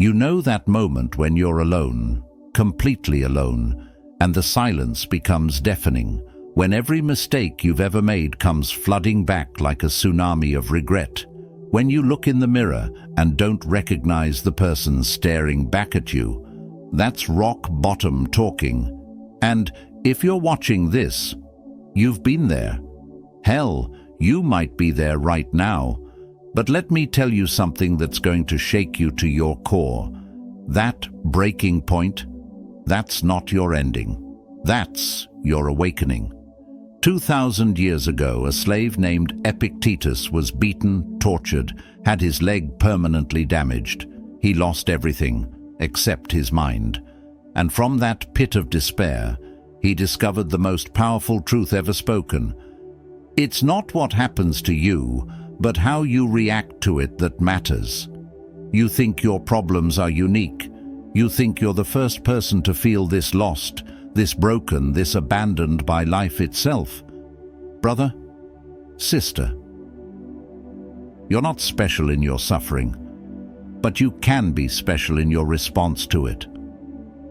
You know that moment when you're alone, completely alone, and the silence becomes deafening, when every mistake you've ever made comes flooding back like a tsunami of regret. When you look in the mirror and don't recognize the person staring back at you, that's rock bottom talking. And if you're watching this, you've been there. Hell, you might be there right now. But let me tell you something that's going to shake you to your core. That breaking point, that's not your ending. That's your awakening. 2,000 years ago, a slave named Epictetus was beaten, tortured, had his leg permanently damaged. He lost everything except his mind. And from that pit of despair, he discovered the most powerful truth ever spoken. It's not what happens to you, but how you react to it that matters. You think your problems are unique. You think you're the first person to feel this lost, this broken, this abandoned by life itself. Brother, sister, you're not special in your suffering, but you can be special in your response to it.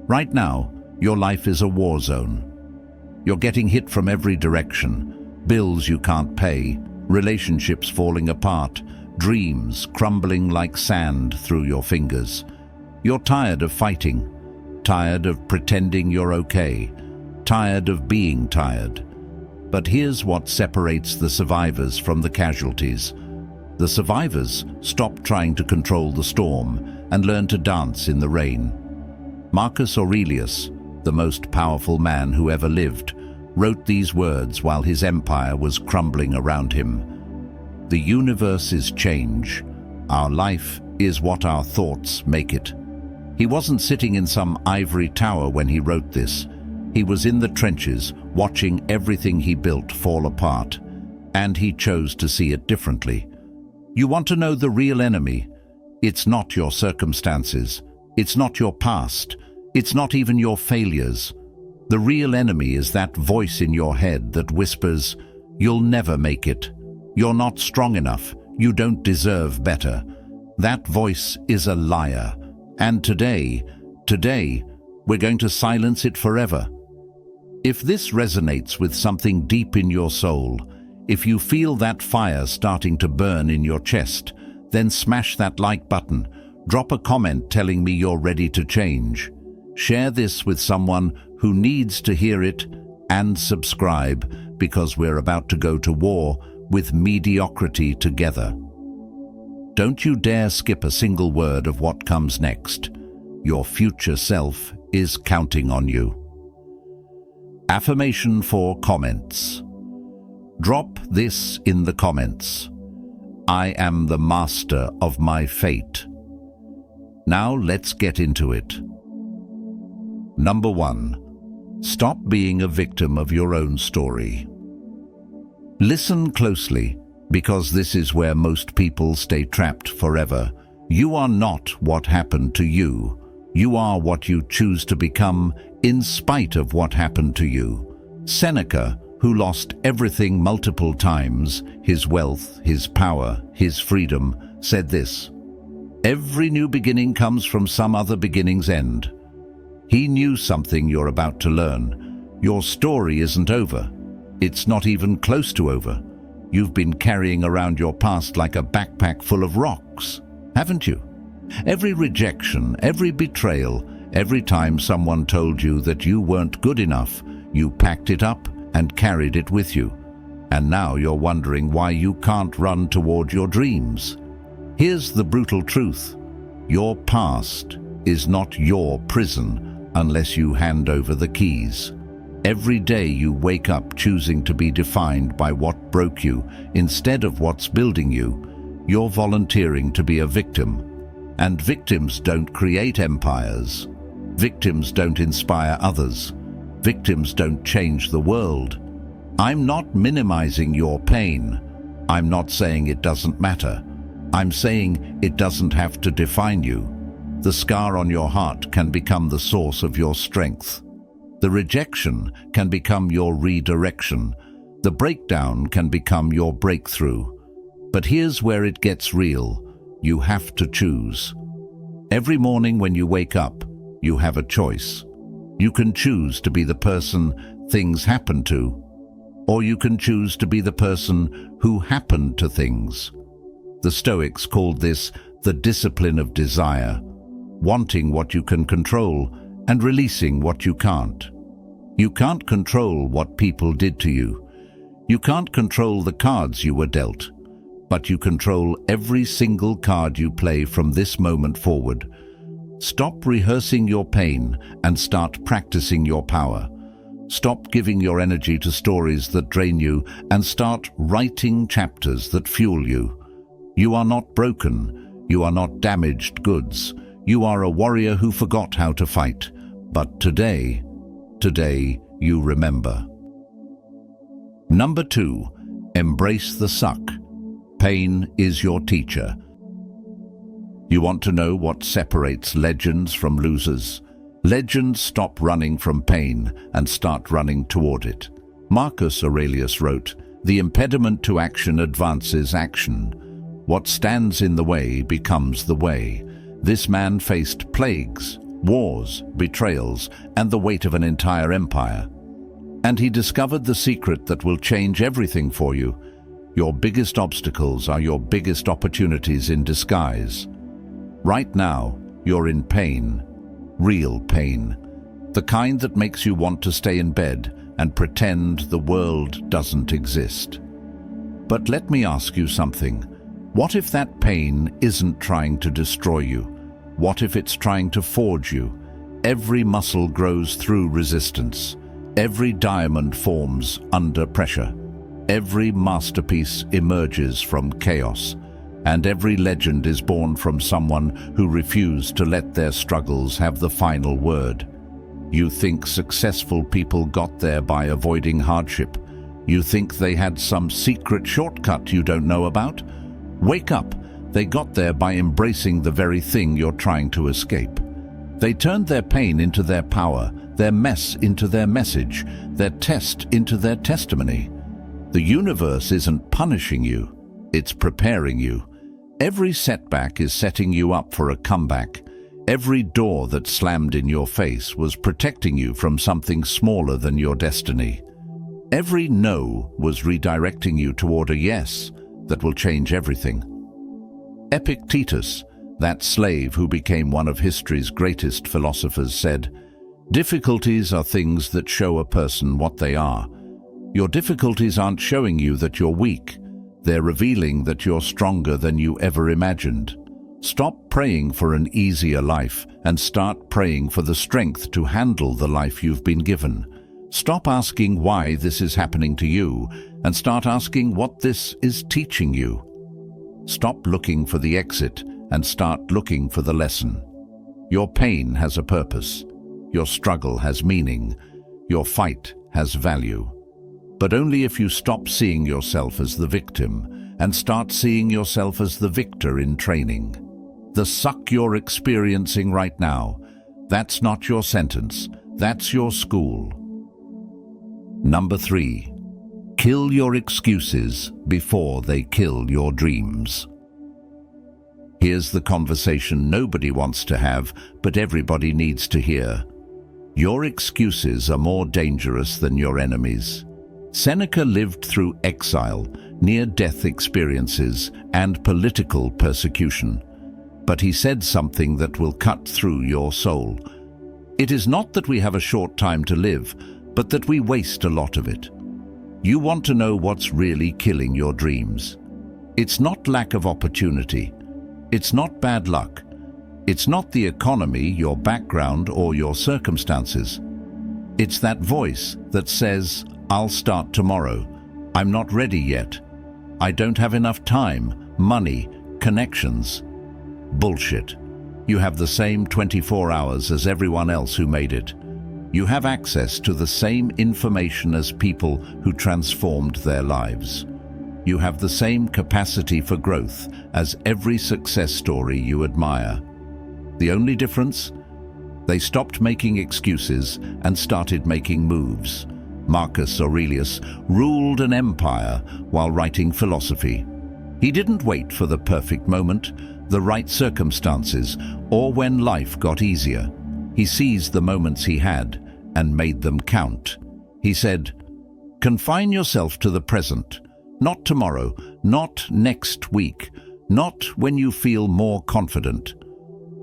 Right now, your life is a war zone. You're getting hit from every direction. Bills you can't pay, relationships falling apart, dreams crumbling like sand through your fingers. You're tired of fighting, tired of pretending you're okay, tired of being tired. But here's what separates the survivors from the casualties. The survivors stop trying to control the storm and learn to dance in the rain. Marcus Aurelius, the most powerful man who ever lived, wrote these words while his empire was crumbling around him. The universe is change. Our life is what our thoughts make it. He wasn't sitting in some ivory tower when he wrote this. He was in the trenches, watching everything he built fall apart, and he chose to see it differently. You want to know the real enemy? It's not your circumstances. It's not your past. It's not even your failures. The real enemy is that voice in your head that whispers, "You'll never make it. You're not strong enough. You don't deserve better." That voice is a liar. And today, we're going to silence it forever. If this resonates with something deep in your soul, if you feel that fire starting to burn in your chest, then smash that like button. Drop a comment telling me you're ready to change. Share this with someone who needs to hear it, and subscribe, because we're about to go to war with mediocrity together. Don't you dare skip a single word of what comes next. Your future self is counting on you. Affirmation for comments. Drop this in the comments. I am the master of my fate. Now let's get into it. Number 1. Stop being a victim of your own story. Listen closely, because this is where most people stay trapped forever. You are not what happened to you. You are what you choose to become in spite of what happened to you. Seneca, who lost everything multiple times, his wealth, his power, his freedom, said this: "Every new beginning comes from some other beginning's end." He knew something you're about to learn. Your story isn't over. It's not even close to over. You've been carrying around your past like a backpack full of rocks, haven't you? Every rejection, every betrayal, every time someone told you that you weren't good enough, you packed it up and carried it with you. And now you're wondering why you can't run toward your dreams. Here's the brutal truth. Your past is not your prison unless you hand over the keys. Every day you wake up choosing to be defined by what broke you instead of what's building you, you're volunteering to be a victim. And victims don't create empires. Victims don't inspire others. Victims don't change the world. I'm not minimizing your pain. I'm not saying it doesn't matter. I'm saying it doesn't have to define you. The scar on your heart can become the source of your strength. The rejection can become your redirection. The breakdown can become your breakthrough. But here's where it gets real. You have to choose. Every morning when you wake up, you have a choice. You can choose to be the person things happen to, or you can choose to be the person who happened to things. The Stoics called this the discipline of desire, wanting what you can control and releasing what you can't. You can't control what people did to you. You can't control the cards you were dealt, but you control every single card you play from this moment forward. Stop rehearsing your pain and start practicing your power. Stop giving your energy to stories that drain you and start writing chapters that fuel you. You are not broken. You are not damaged goods. You are a warrior who forgot how to fight. But today you remember. Number 2, embrace the suck. Pain is your teacher. You want to know what separates legends from losers? Legends stop running from pain and start running toward it. Marcus Aurelius wrote, "The impediment to action advances action. What stands in the way becomes the way." This man faced plagues, wars, betrayals, and the weight of an entire empire. And he discovered the secret that will change everything for you. Your biggest obstacles are your biggest opportunities in disguise. Right now, you're in pain, real pain, the kind that makes you want to stay in bed and pretend the world doesn't exist. But let me ask you something. What if that pain isn't trying to destroy you? What if it's trying to forge you? Every muscle grows through resistance. Every diamond forms under pressure. Every masterpiece emerges from chaos. And every legend is born from someone who refused to let their struggles have the final word. You think successful people got there by avoiding hardship? You think they had some secret shortcut you don't know about? Wake up! They got there by embracing the very thing you're trying to escape. They turned their pain into their power, their mess into their message, their test into their testimony. The universe isn't punishing you, it's preparing you. Every setback is setting you up for a comeback. Every door that slammed in your face was protecting you from something smaller than your destiny. Every no was redirecting you toward a yes that will change everything. Epictetus, that slave who became one of history's greatest philosophers, said, "Difficulties are things that show a person what they are. Your difficulties aren't showing you that you're weak. They're revealing that you're stronger than you ever imagined." Stop praying for an easier life and start praying for the strength to handle the life you've been given. Stop asking why this is happening to you and start asking what this is teaching you. Stop looking for the exit and start looking for the lesson. Your pain has a purpose. Your struggle has meaning. Your fight has value. But only if you stop seeing yourself as the victim and start seeing yourself as the victor in training. The suck you're experiencing right now, that's not your sentence, that's your school. Number 3, kill your excuses before they kill your dreams. Here's the conversation nobody wants to have, but everybody needs to hear. Your excuses are more dangerous than your enemies. Seneca lived through exile, near-death experiences, and political persecution. But he said something that will cut through your soul. It is not that we have a short time to live, but that we waste a lot of it. You want to know what's really killing your dreams. It's not lack of opportunity. It's not bad luck. It's not the economy, your background, or your circumstances. It's that voice that says, "I'll start tomorrow. I'm not ready yet. I don't have enough time, money, connections." Bullshit. You have the same 24 hours as everyone else who made it. You have access to the same information as people who transformed their lives. You have the same capacity for growth as every success story you admire. The only difference? They stopped making excuses and started making moves. Marcus Aurelius ruled an empire while writing philosophy. He didn't wait for the perfect moment, the right circumstances, or when life got easier. He seized the moments he had and made them count. He said, "Confine yourself to the present, not tomorrow, not next week, not when you feel more confident.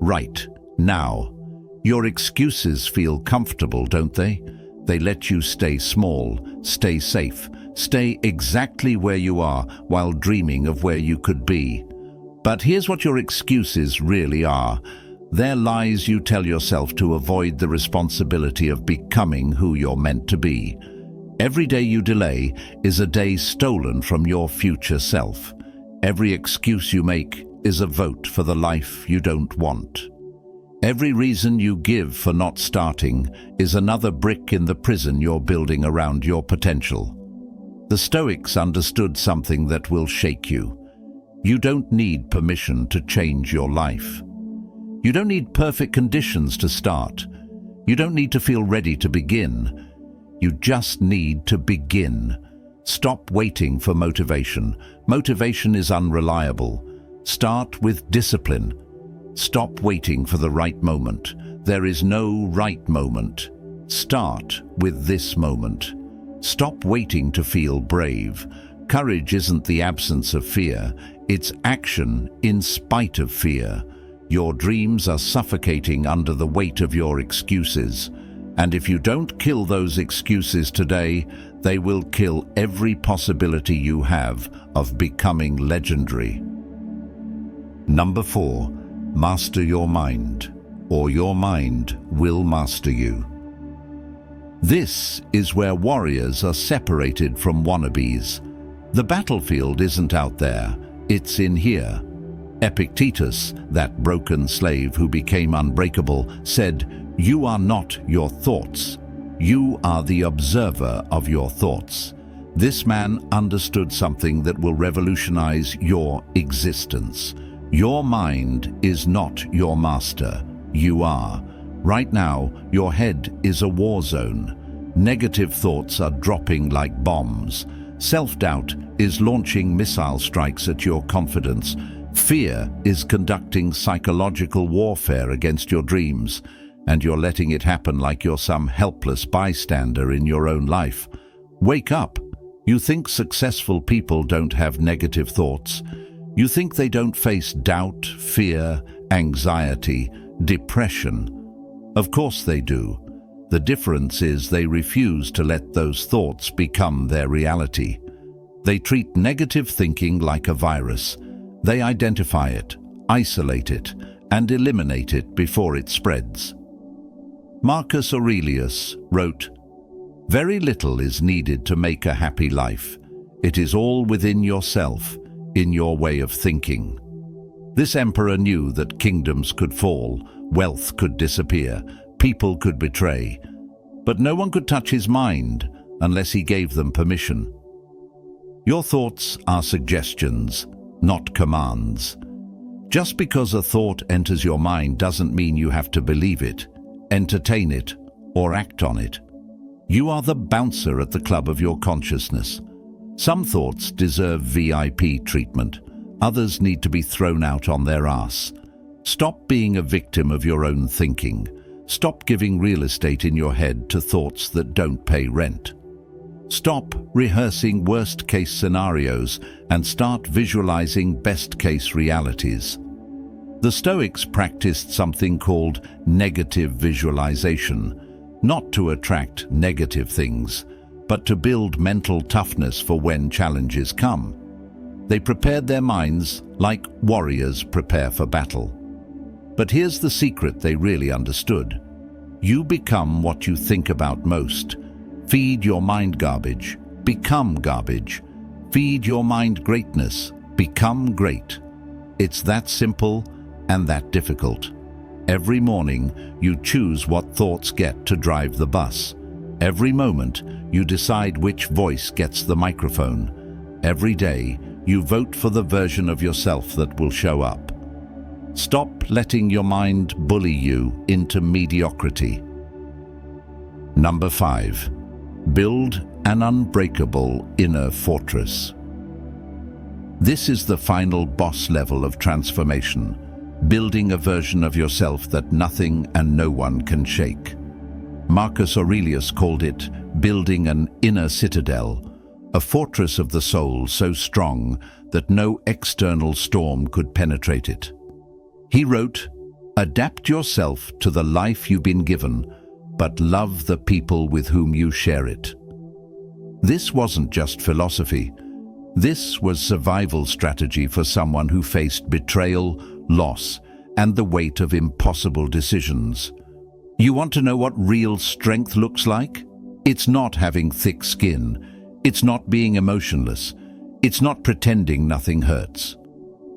Right now." Your excuses feel comfortable, don't they? They let you stay small, stay safe, stay exactly where you are while dreaming of where you could be. But here's what your excuses really are. They're lies you tell yourself to avoid the responsibility of becoming who you're meant to be. Every day you delay is a day stolen from your future self. Every excuse you make is a vote for the life you don't want. Every reason you give for not starting is another brick in the prison you're building around your potential. The Stoics understood something that will shake you. You don't need permission to change your life. You don't need perfect conditions to start. You don't need to feel ready to begin. You just need to begin. Stop waiting for motivation. Motivation is unreliable. Start with discipline. Stop waiting for the right moment. There is no right moment. Start with this moment. Stop waiting to feel brave. Courage isn't the absence of fear. It's action in spite of fear. Your dreams are suffocating under the weight of your excuses. And if you don't kill those excuses today, they will kill every possibility you have of becoming legendary. Number 4. Master your mind, or your mind will master you. This is where warriors are separated from wannabes. The battlefield isn't out there, it's in here. Epictetus, that broken slave who became unbreakable, said, "You are not your thoughts. You are the observer of your thoughts." This man understood something that will revolutionize your existence. Your mind is not your master. You are. Right now, your head is a war zone. Negative thoughts are dropping like bombs. Self-doubt is launching missile strikes at your confidence. Fear is conducting psychological warfare against your dreams, and you're letting it happen like you're some helpless bystander in your own life. Wake up. You think successful people don't have negative thoughts. You think they don't face doubt, fear, anxiety, depression. Of course they do. The difference is they refuse to let those thoughts become their reality. They treat negative thinking like a virus. They identify it, isolate it, and eliminate it before it spreads. Marcus Aurelius wrote, "Very little is needed to make a happy life. It is all within yourself, in your way of thinking." This emperor knew that kingdoms could fall, wealth could disappear, people could betray, but no one could touch his mind unless he gave them permission. Your thoughts are suggestions, not commands. Just because a thought enters your mind doesn't mean you have to believe it, entertain it, or act on it. You are the bouncer at the club of your consciousness. Some thoughts deserve VIP treatment. Others need to be thrown out on their ass. Stop being a victim of your own thinking. Stop giving real estate in your head to thoughts that don't pay rent. Stop rehearsing worst-case scenarios and start visualizing best-case realities. The Stoics practiced something called negative visualization, not to attract negative things, but to build mental toughness for when challenges come. They prepared their minds like warriors prepare for battle. But here's the secret they really understood. You become what you think about most. Feed your mind garbage, become garbage. Feed your mind greatness, become great. It's that simple and that difficult. Every morning, you choose what thoughts get to drive the bus. Every moment, you decide which voice gets the microphone. Every day, you vote for the version of yourself that will show up. Stop letting your mind bully you into mediocrity. Number 5. Build an unbreakable inner fortress. This is the final boss level of transformation, building a version of yourself that nothing and no one can shake. Marcus Aurelius called it building an inner citadel, a fortress of the soul so strong that no external storm could penetrate it. He wrote, "Adapt yourself to the life you've been given, but love the people with whom you share it." This wasn't just philosophy. This was survival strategy for someone who faced betrayal, loss, and the weight of impossible decisions. You want to know what real strength looks like? It's not having thick skin. It's not being emotionless. It's not pretending nothing hurts.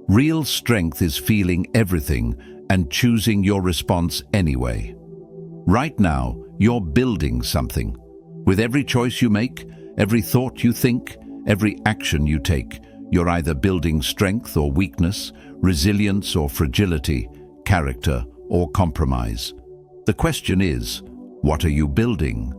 Real strength is feeling everything and choosing your response anyway. Right now, you're building something. With every choice you make, every thought you think, every action you take, you're either building strength or weakness, resilience or fragility, character or compromise. The question is, what are you building?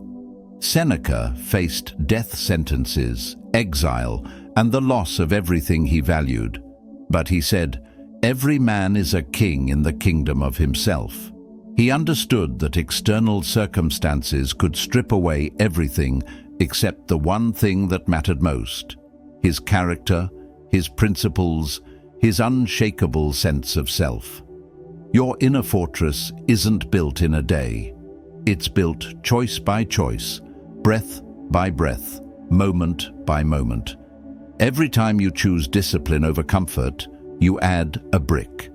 Seneca faced death sentences, exile, and the loss of everything he valued. But he said, "Every man is a king in the kingdom of himself." He understood that external circumstances could strip away everything except the one thing that mattered most: his character, his principles, his unshakable sense of self. Your inner fortress isn't built in a day. It's built choice by choice, breath by breath, moment by moment. Every time you choose discipline over comfort, you add a brick.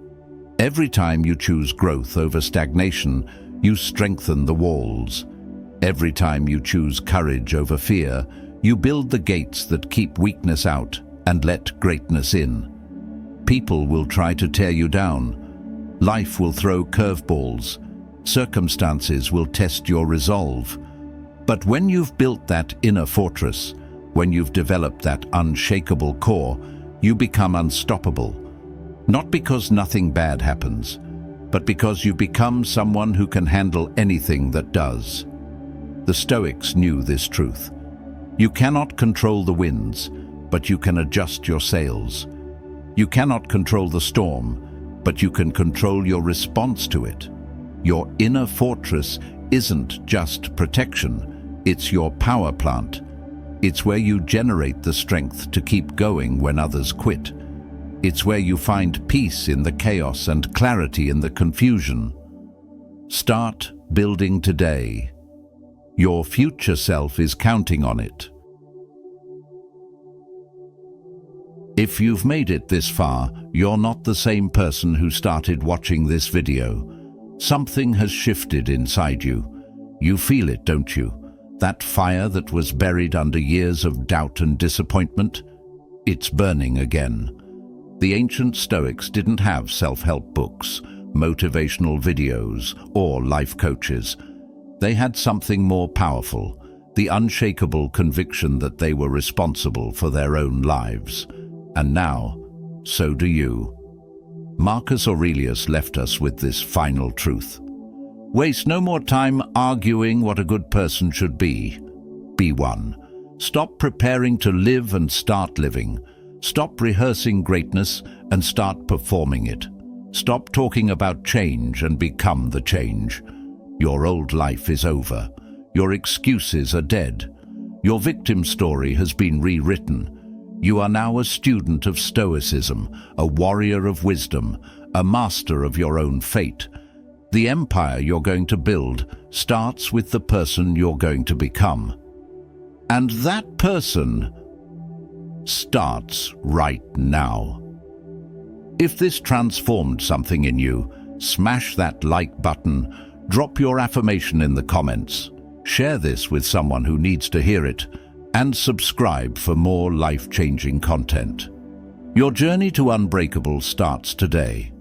Every time you choose growth over stagnation, you strengthen the walls. Every time you choose courage over fear, you build the gates that keep weakness out and let greatness in. People will try to tear you down. Life will throw curveballs. Circumstances will test your resolve. But when you've built that inner fortress, when you've developed that unshakable core, you become unstoppable. Not because nothing bad happens, but because you become someone who can handle anything that does. The Stoics knew this truth. You cannot control the winds, but you can adjust your sails. You cannot control the storm, but you can control your response to it. Your inner fortress isn't just protection, it's your power plant. It's where you generate the strength to keep going when others quit. It's where you find peace in the chaos and clarity in the confusion. Start building today. Your future self is counting on it. If you've made it this far, you're not the same person who started watching this video. Something has shifted inside you. You feel it, don't you? That fire that was buried under years of doubt and disappointment, it's burning again. The ancient Stoics didn't have self-help books, motivational videos, or life coaches. They had something more powerful, the unshakable conviction that they were responsible for their own lives. And now, so do you. Marcus Aurelius left us with this final truth. Waste no more time arguing what a good person should be. Be one. Stop preparing to live and start living. Stop rehearsing greatness and start performing it. Stop talking about change and become the change. Your old life is over. Your excuses are dead. Your victim story has been rewritten. You are now a student of Stoicism, a warrior of wisdom, a master of your own fate. The empire you're going to build starts with the person you're going to become. And that person starts right now. If this transformed something in you, smash that like button, drop your affirmation in the comments, share this with someone who needs to hear it, and subscribe for more life-changing content. Your journey to Unbreakable starts today.